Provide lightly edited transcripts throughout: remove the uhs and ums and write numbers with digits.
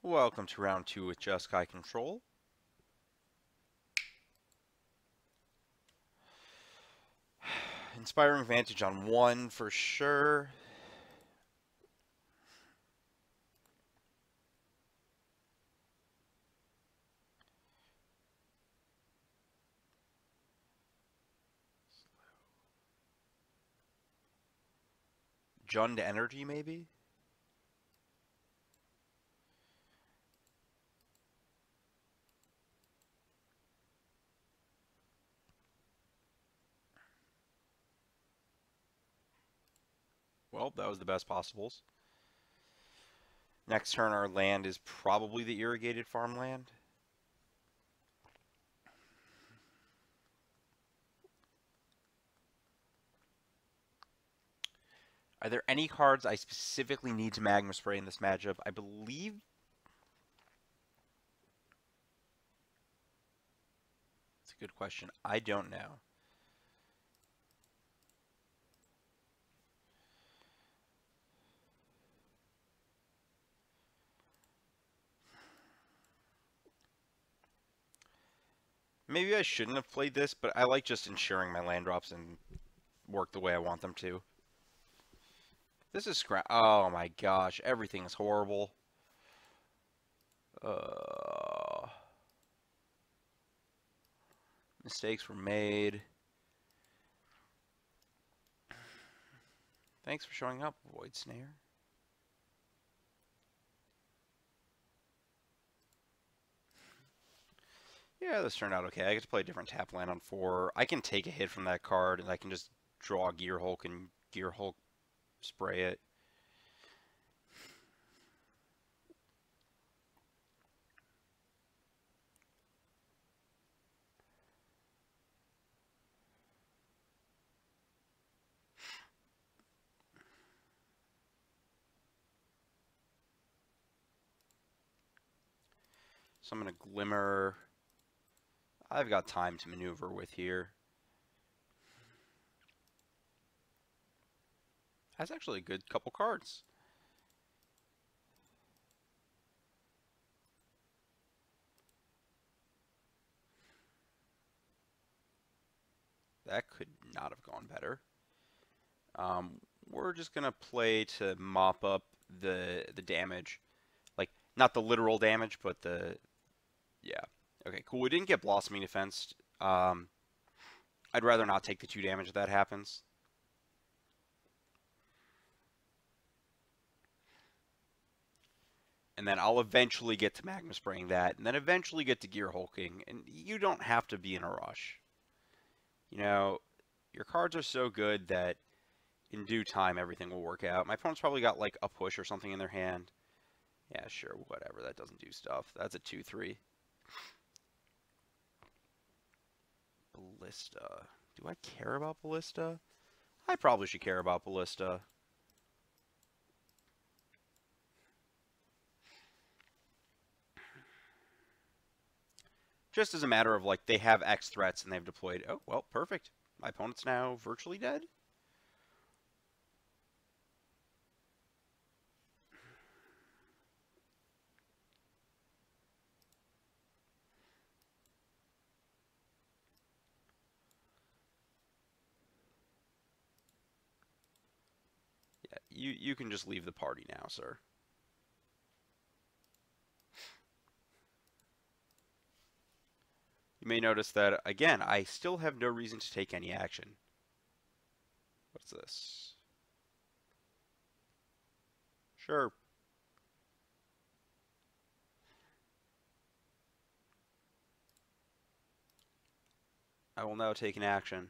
Welcome to round 2 with Jeskai Control. Inspiring Vantage on 1 for sure. Jund Energy, maybe? Well, that was the best possibles. Next turn, our land is probably the irrigated farmland. Are there any cards I specifically need to Magma Spray in this matchup? I believe... That's a good question. I don't know. Maybe I shouldn't have played this, but I like just ensuring my land drops and work the way I want them to. This is scrap. Oh my gosh, everything is horrible. Mistakes were made. Thanks for showing up, Void Snare. Yeah, this turned out okay. I get to play a different tap land on 4. I can take a hit from that card, and I can just draw a Gear Hulk and Gear Hulk spray it. So I'm going to Glimmer. I've got time to maneuver with here. That's actually a good couple cards. That could not have gone better. We're just going to play to mop up the damage. Like, not the literal damage, but the... Yeah. Okay, cool. We didn't get Blossoming Defense. I'd rather not take the 2 damage if that happens. And then I'll eventually get to Magma Spraying that, and then eventually get to Gear Hulking, and you don't have to be in a rush. You know, your cards are so good that in due time everything will work out. My opponent's probably got like a push or something in their hand. Yeah, sure, whatever. That doesn't do stuff. That's a 2-3. Ballista. Do I care about Ballista? I probably should care about Ballista. Just as a matter of, like, they have X threats and they've deployed... Oh, well, perfect. My opponent's now virtually dead. Yeah, you can just leave the party now, sir. You may notice that, again, I still have no reason to take any action. What's this? Sure. I will now take an action.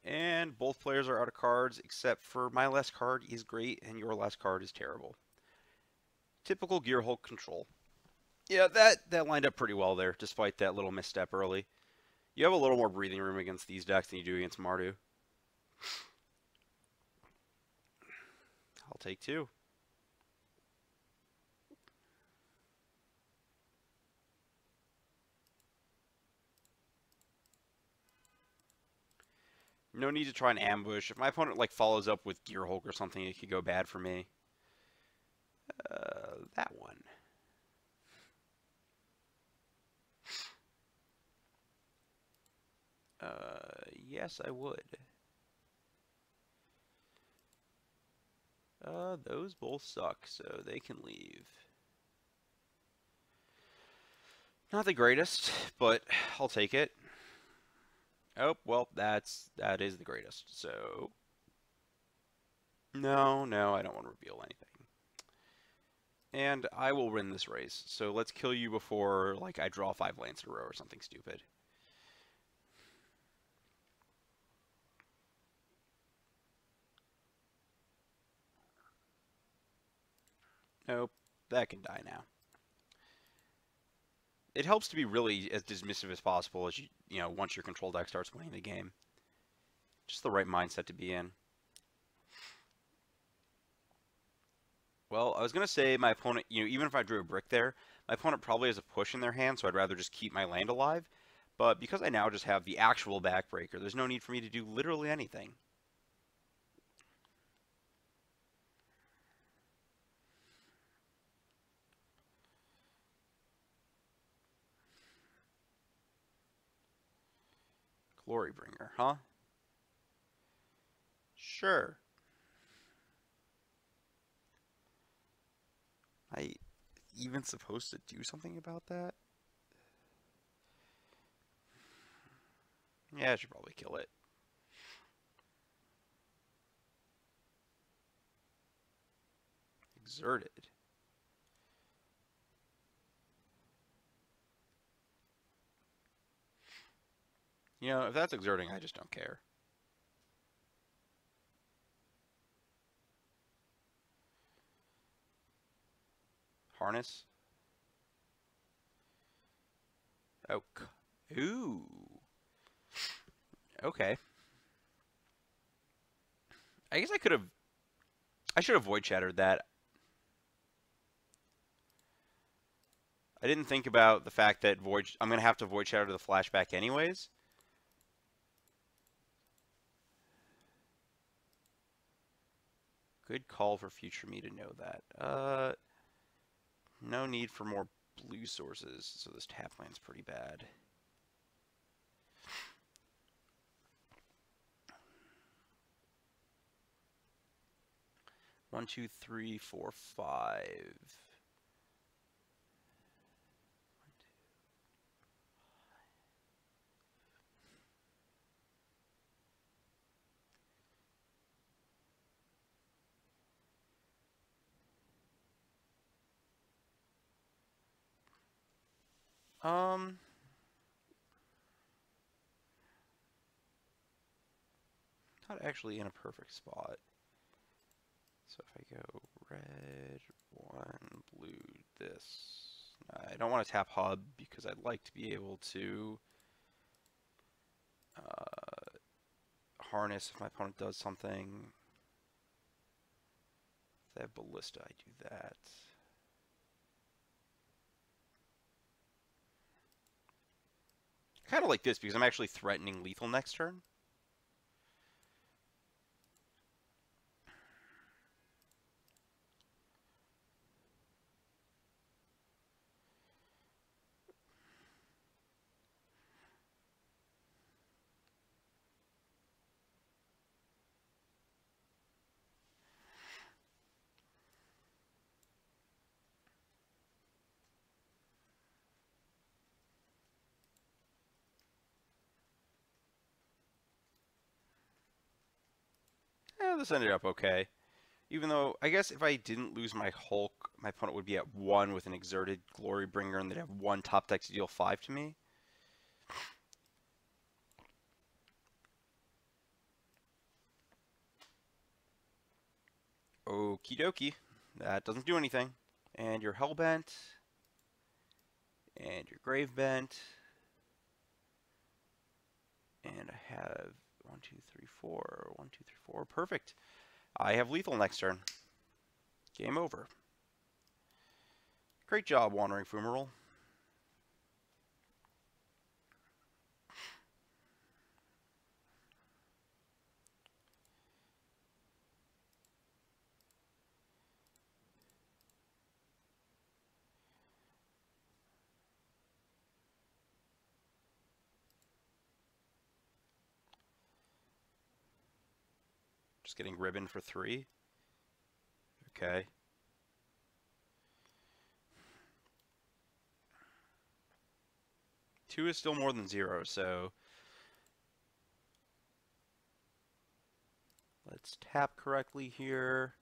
And both players are out of cards, except for my last card is great and your last card is terrible. Typical Gear Hulk control. Yeah, that lined up pretty well there, despite that little misstep early. You have a little more breathing room against these decks than you do against Mardu. I'll take 2. No need to try and ambush. If my opponent like follows up with Gear Hulk or something, it could go bad for me. That one. Yes, I would. Those both suck, so they can leave. Not the greatest, but I'll take it. Oh, well, that is the greatest. So, no, I don't want to reveal anything. And I will win this race. So let's kill you before, like, I draw 5 lands in a row or something stupid. Nope, that can die now. It helps to be really as dismissive as possible as you know, once your control deck starts winning the game. Just the right mindset to be in. Well, I was going to say my opponent, you know, even if I drew a brick there, my opponent probably has a push in their hand, so I'd rather just keep my land alive. But because I now just have the actual backbreaker, there's no need for me to do literally anything. Glorybringer, huh? Sure. I even supposed to do something about that? Yeah, I should probably kill it. Exerted. You know, if that's exerting, I just don't care. Harness. Oh, ooh. Okay. I guess I should have void shattered that. I didn't think about the fact that I'm going to have to void shatter the flashback anyways. Good call for future me to know that. No need for more blue sources, so this tap land's pretty bad. One, two, three, four, 5. Not actually in a perfect spot. So if I go red, 1, blue, this. I don't want to tap hub because I'd like to be able to harness if my opponent does something. If they have ballista, I do that. Kind of like this because I'm actually threatening lethal next turn. This ended up okay. Even though, I guess if I didn't lose my Hulk, my opponent would be at 1 with an exerted Glorybringer, and they'd have 1 top deck to deal 5 to me. Okie dokie. That doesn't do anything. And you're Hellbent. And you're Gravebent. And I have 1, 2, 3, 4. 1, 2, 3, 4. Perfect. I have lethal next turn. Game over. Great job, Wandering Fumarole. Just getting ribbon for 3. Okay. Two is still more than 0, so let's tap correctly here.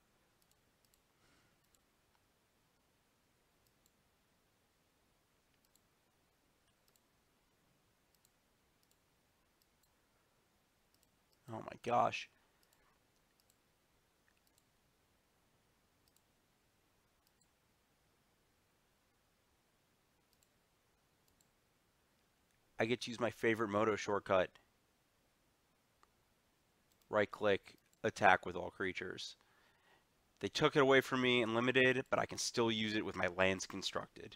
Oh my gosh. I get to use my favorite Moto shortcut. Right click, attack with all creatures. They took it away from me in limited, but I can still use it with my lands constructed.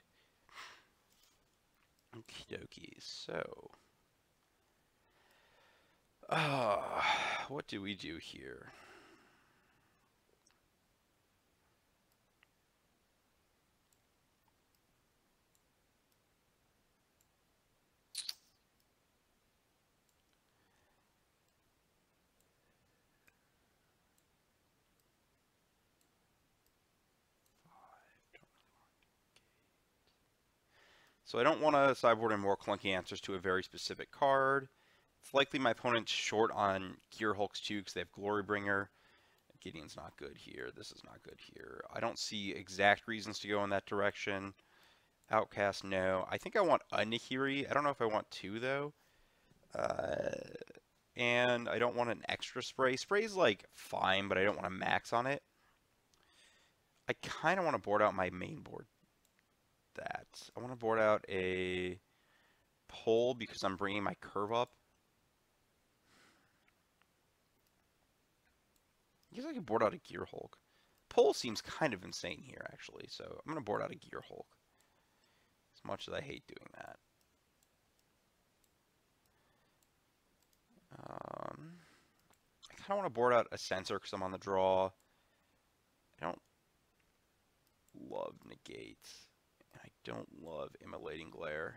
Okie dokie, so. What do we do here? So I don't want to sideboard in more clunky answers to a very specific card. It's likely my opponent's short on Gear Hulks too because they have Glorybringer. Gideon's not good here. This is not good here. I don't see exact reasons to go in that direction. Outcast, no. I think I want a Nahiri. I don't know if I want 2 though. And I don't want an extra spray. Spray's like fine, but I don't want to max on it. I kind of want to board out my main board. I want to board out a pole because I'm bringing my curve up. I guess I could board out a Gear Hulk. Pole seems kind of insane here, actually, so I'm going to board out a Gear Hulk. As much as I hate doing that. I kind of want to board out a Sensor because I'm on the draw. I don't love Negate. I don't love Immolating Glare.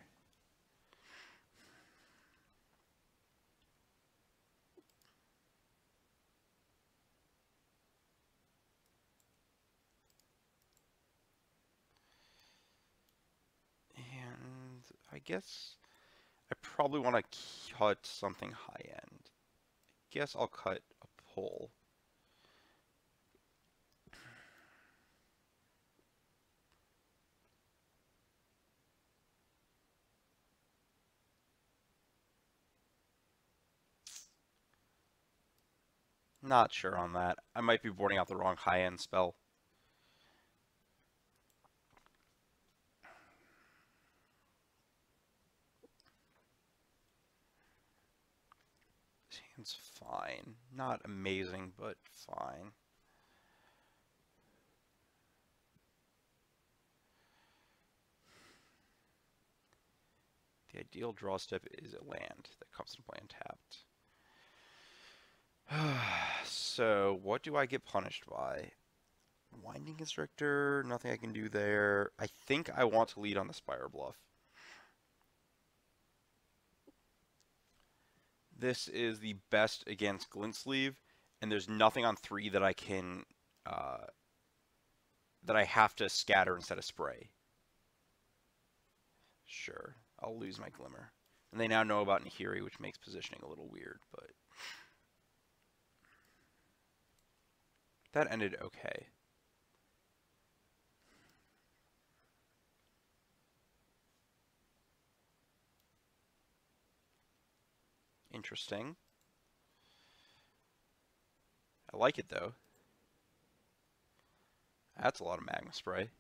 And I guess I probably want to cut something high end. I guess I'll cut a pull. Not sure on that. I might be boarding out the wrong high-end spell. This hand's fine. Not amazing, but fine. The ideal draw step is a land that comes into play untapped. So, what do I get punished by? Winding Constrictor, nothing I can do there. I think I want to lead on the Spire Bluff. This is the best against Glint Sleeve, and there's nothing on 3 that I can, that I have to scatter instead of spray. Sure, I'll lose my Glimmer. And they now know about Nahiri, which makes positioning a little weird, but that ended okay. Interesting. I like it, though. That's a lot of Magma Spray.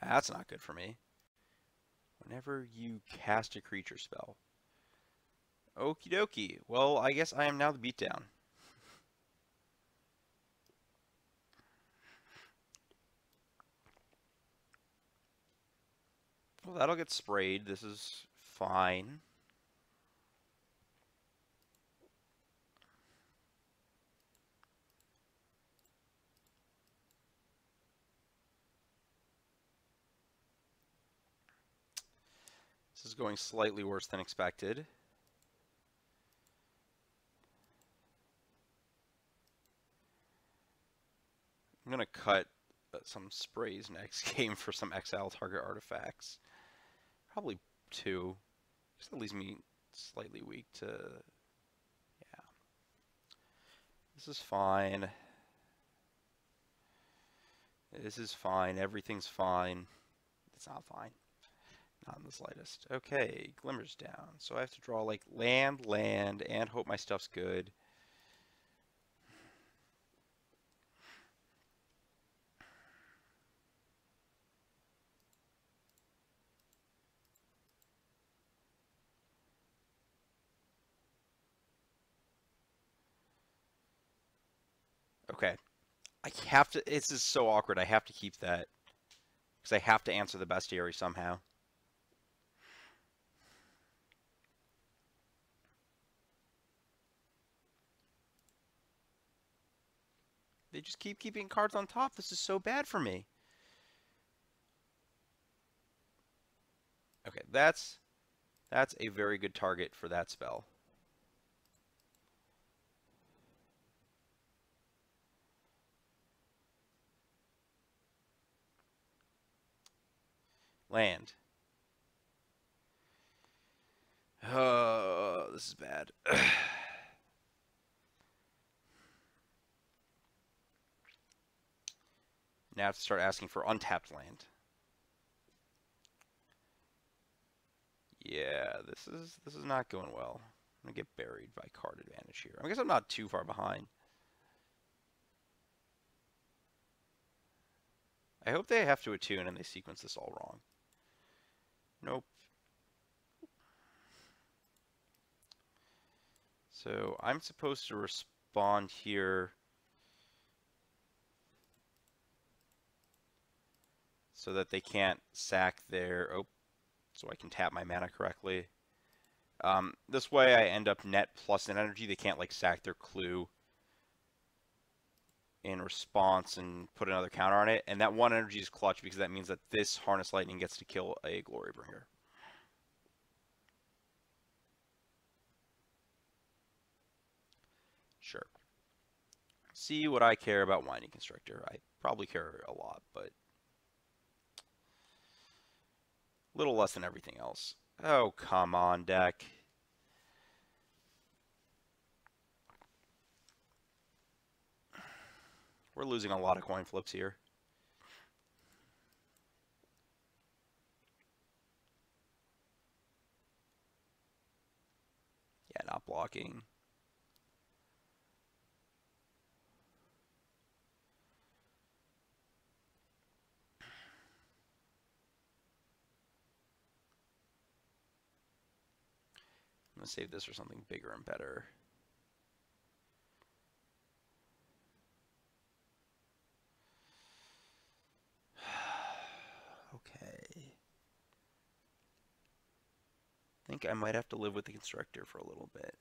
That's not good for me. Whenever you cast a creature spell. Okie dokie. Well, I guess I am now the beatdown. Well, that'll get sprayed. This is fine. This is going slightly worse than expected. I'm going to cut some sprays next game for some exile target artifacts. Probably 2. Just that leaves me slightly weak to... Yeah. This is fine. This is fine. Everything's fine. It's not fine. Not in the slightest. Okay, Glimmer's down. So I have to draw like land, and hope my stuff's good. Okay. I have to, this is so awkward. I have to keep that. Because I have to answer the bestiary somehow. They just keep keeping cards on top. This is so bad for me. Okay, that's a very good target for that spell. Land. Oh, this is bad. Now I have to start asking for untapped land. Yeah, this is not going well. I'm gonna get buried by card advantage here. I guess I'm not too far behind. I hope they have to attune and they sequence this all wrong. Nope. So I'm supposed to respond here so that they can't sack their... Oh, so I can tap my mana correctly. This way I end up net plus an energy. They can't like sack their clue in response and put another counter on it. And that 1 energy is clutch because that means that this Harness Lightning gets to kill a Glorybringer. Sure. See what I care about Winding Constrictor. I probably care a lot, but a little less than everything else. Oh, come on, deck. We're losing a lot of coin flips here. Yeah, not blocking. I'm going to save this for something bigger and better. Okay. I think I might have to live with the Constrictor for a little bit.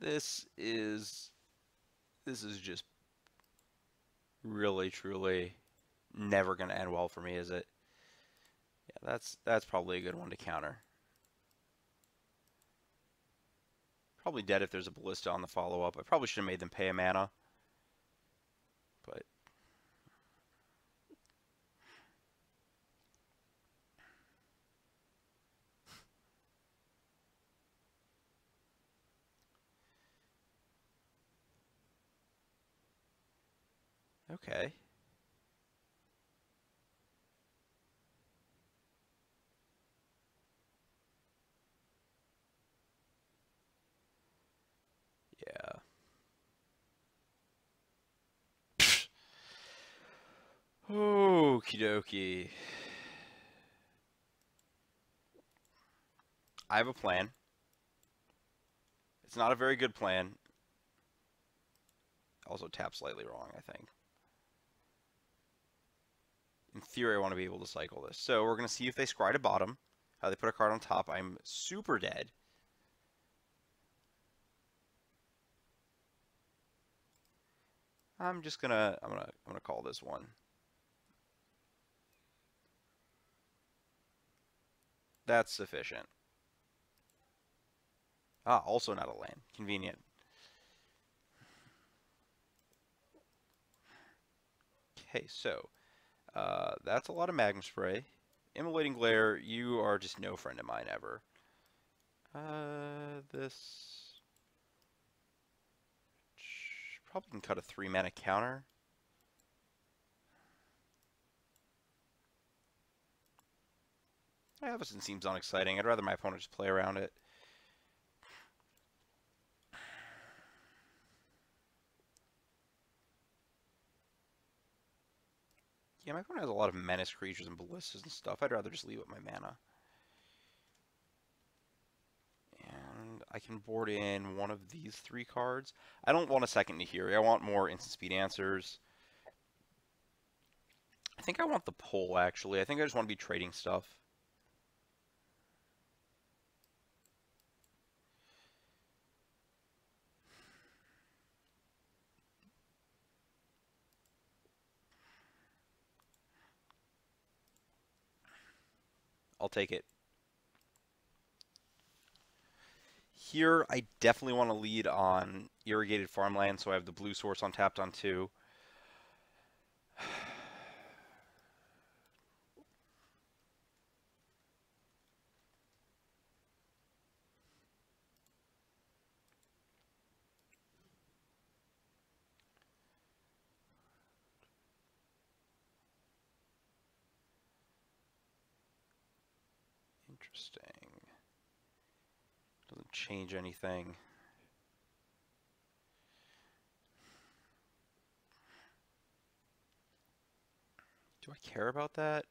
This is just really, truly never going to end well for me, is it? Yeah, that's probably a good one to counter. Probably dead if there's a Ballista on the follow-up. I probably should have made them pay a mana. But Okay. Yeah. Okie dokie. I have a plan. It's not a very good plan. Also tap slightly wrong, I think. In theory, I want to be able to cycle this. So we're going to see if they scry to bottom, how they put a card on top. I'm super dead. I'm just gonna call this one. That's sufficient. Ah, also not a land. Convenient. Okay, so that's a lot of Magnum Spray. Immolating Glare, you are just no friend of mine ever. This probably can cut a 3-mana counter. Avacyn seems unexciting. I'd rather my opponent just play around it. Yeah, my opponent has a lot of menace creatures and ballistas and stuff. I'd rather just leave up my mana. And I can board in one of these 3 cards. I don't want a second Nahiri. I want more instant speed answers. I think I want the pull, actually. I think I just want to be trading stuff. I'll take it. Here, I definitely want to lead on irrigated farmland, so I have the blue source on tapped on 2. Interesting. Doesn't change anything. Do I care about that?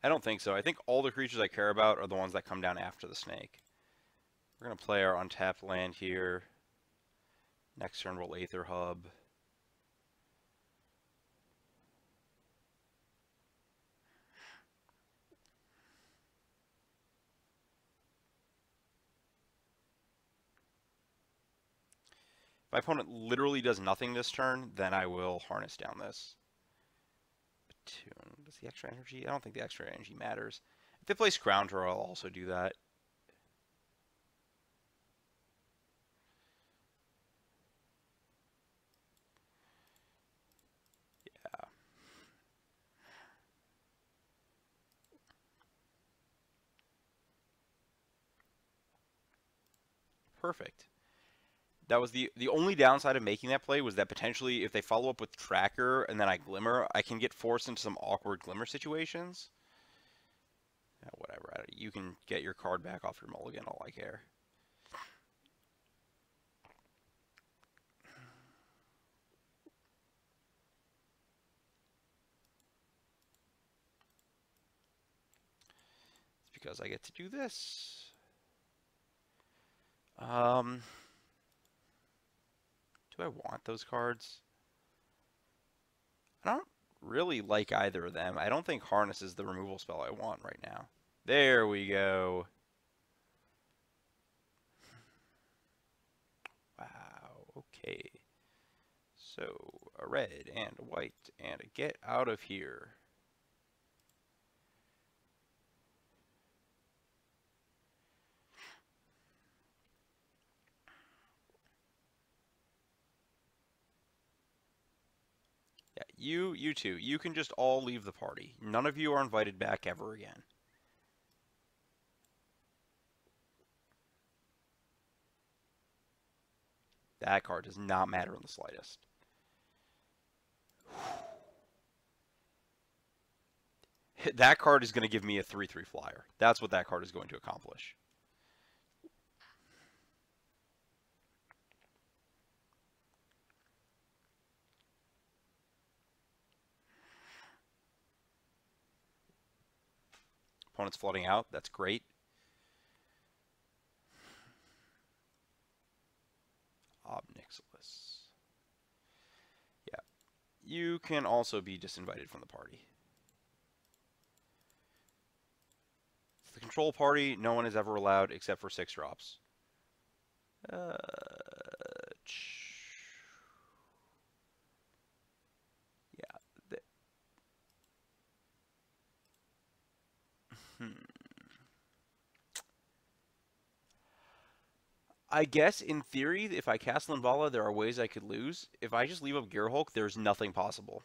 I don't think so. I think all the creatures I care about are the ones that come down after the snake. We're going to play our untapped land here. Next turn we'll Aether Hub. If my opponent literally does nothing this turn, then I will harness down this. Does the extra energy? I don't think the extra energy matters. If they play Scrounger, I'll also do that. Yeah. Perfect. That was the only downside of making that play was that potentially if they follow up with Tracker and then I Glimmer, I can get forced into some awkward Glimmer situations. Yeah, whatever. You can get your card back off your mulligan, all I care. It's because I get to do this. Do I want those cards? I don't really like either of them. I don't think Harness is the removal spell I want right now. There we go. Wow, okay. So, a red and a white and a get out of here. Yeah, you two, you can just all leave the party. None of you are invited back ever again. That card does not matter in the slightest. That card is going to give me a 3/3 flyer. That's what that card is going to accomplish. Opponent's flooding out. That's great. Obnixilis. Yeah. You can also be disinvited from the party. It's the control party. No one is ever allowed except for 6 drops. Yeah. I guess in theory, if I cast Linvala, there are ways I could lose. If I just leave up Gearhulk, there's nothing possible.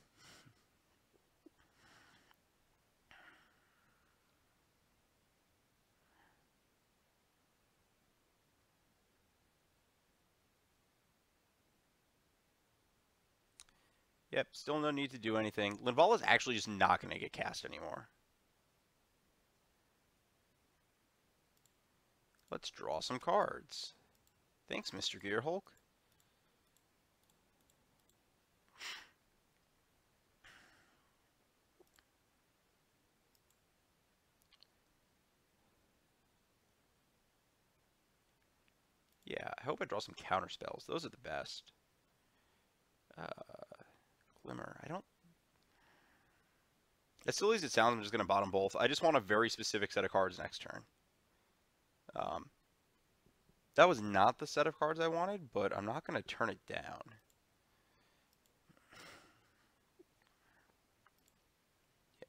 Yep, still no need to do anything. Linvala's actually just not going to get cast anymore. Let's draw some cards. Thanks, Mr. Gearhulk. Yeah, I hope I draw some counter spells. Those are the best. Glimmer. I don't... As silly as it sounds, I'm just going to bottom both. I just want a very specific set of cards next turn. That was not the set of cards I wanted, but I'm not going to turn it down.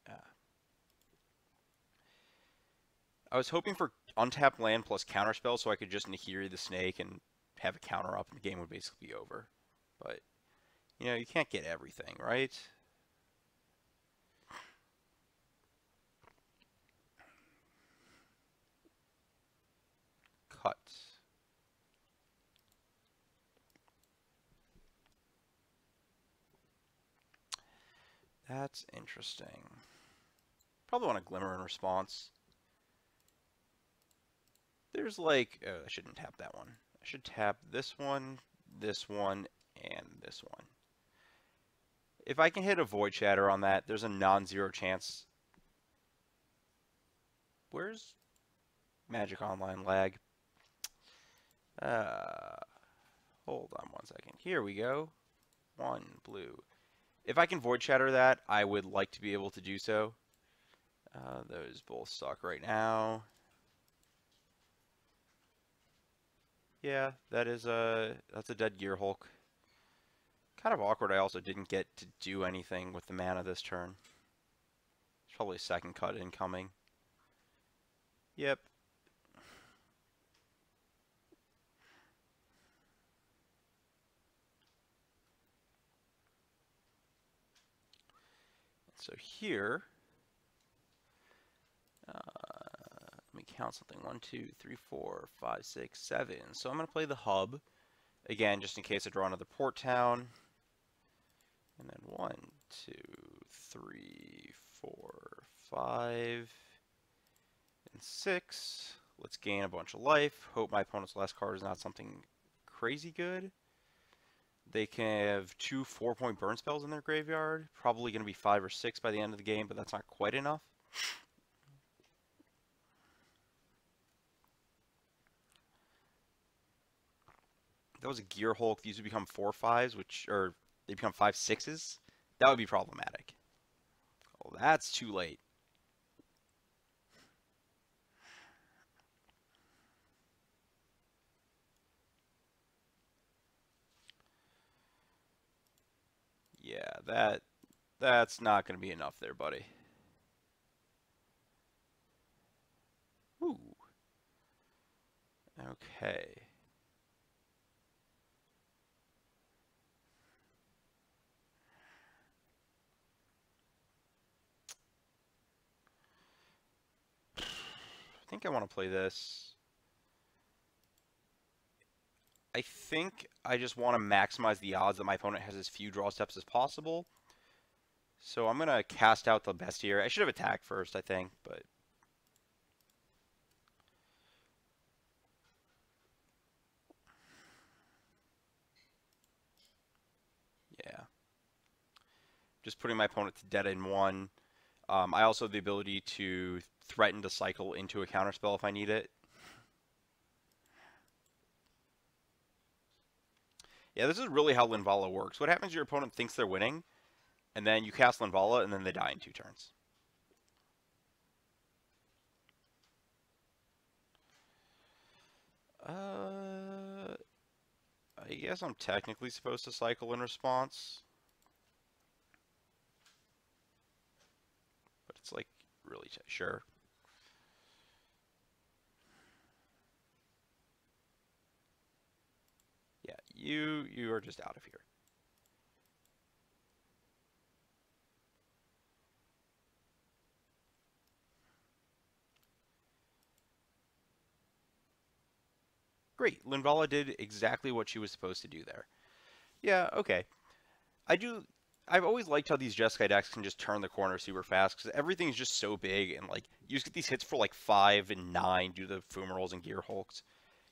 Yeah. I was hoping for untapped land plus counterspell so I could just Nahiri the Snake and have a counter up and the game would basically be over. But, you know, you can't get everything, right? Cut. That's interesting. Probably want a Glimmer in response. There's like... Oh, I shouldn't tap that one. I should tap this one, and this one. If I can hit a Void Shatter on that, there's a non-zero chance. Where's Magic Online lag? Hold on one second. Here we go. 1 blue. If I can Void Shatter that, I would like to be able to do so. Those both suck right now. Yeah, that's a dead Gearhulk. Kind of awkward I also didn't get to do anything with the mana this turn. There's probably a second cut incoming. Yep. So here, let me count something. 1, 2, 3, 4, 5, 6, 7. So I'm going to play the hub. Again, just in case I draw another Port Town. And then 1, 2, 3, 4, 5, and 6. Let's gain a bunch of life. Hope my opponent's last card is not something crazy good. They can have 2 4-point burn spells in their graveyard. Probably going to be 5 or 6 by the end of the game, but that's not quite enough. If that was a Gearhulk, these would become 4/5s, or they become 5/6s. That would be problematic. Oh, that's too late. Yeah, that's not going to be enough there, buddy. Ooh. Okay. I think I want to play this. I think I just want to maximize the odds that my opponent has as few draw steps as possible. So I'm going to cast out the Bestiary. I should have attacked first, I think, but... Yeah. Just putting my opponent to dead in one. I also have the ability to threaten to cycle into a counterspell if I need it. Yeah, this is really how Linvala works. What happens is your opponent thinks they're winning, and then you cast Linvala, and then they die in 2 turns. I guess I'm technically supposed to cycle in response. But it's like, really, sure. Yeah, you are just out of here. Great, Linvala did exactly what she was supposed to do there. Yeah, okay. I've always liked how these Jeskai decks can just turn the corner super fast, because everything's just so big, and like, you just get these hits for like 5 and 9 due to the Fumaroles and Gear Hulks.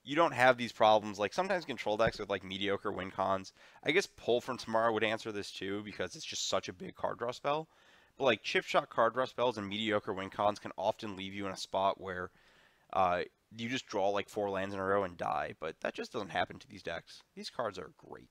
You don't have these problems, like sometimes control decks with like mediocre win cons. I guess Pull from Tomorrow would answer this too, because it's just such a big card draw spell. But like chip shot card draw spells and mediocre win cons can often leave you in a spot where you just draw like 4 lands in a row and die, but that just doesn't happen to these decks. These cards are great.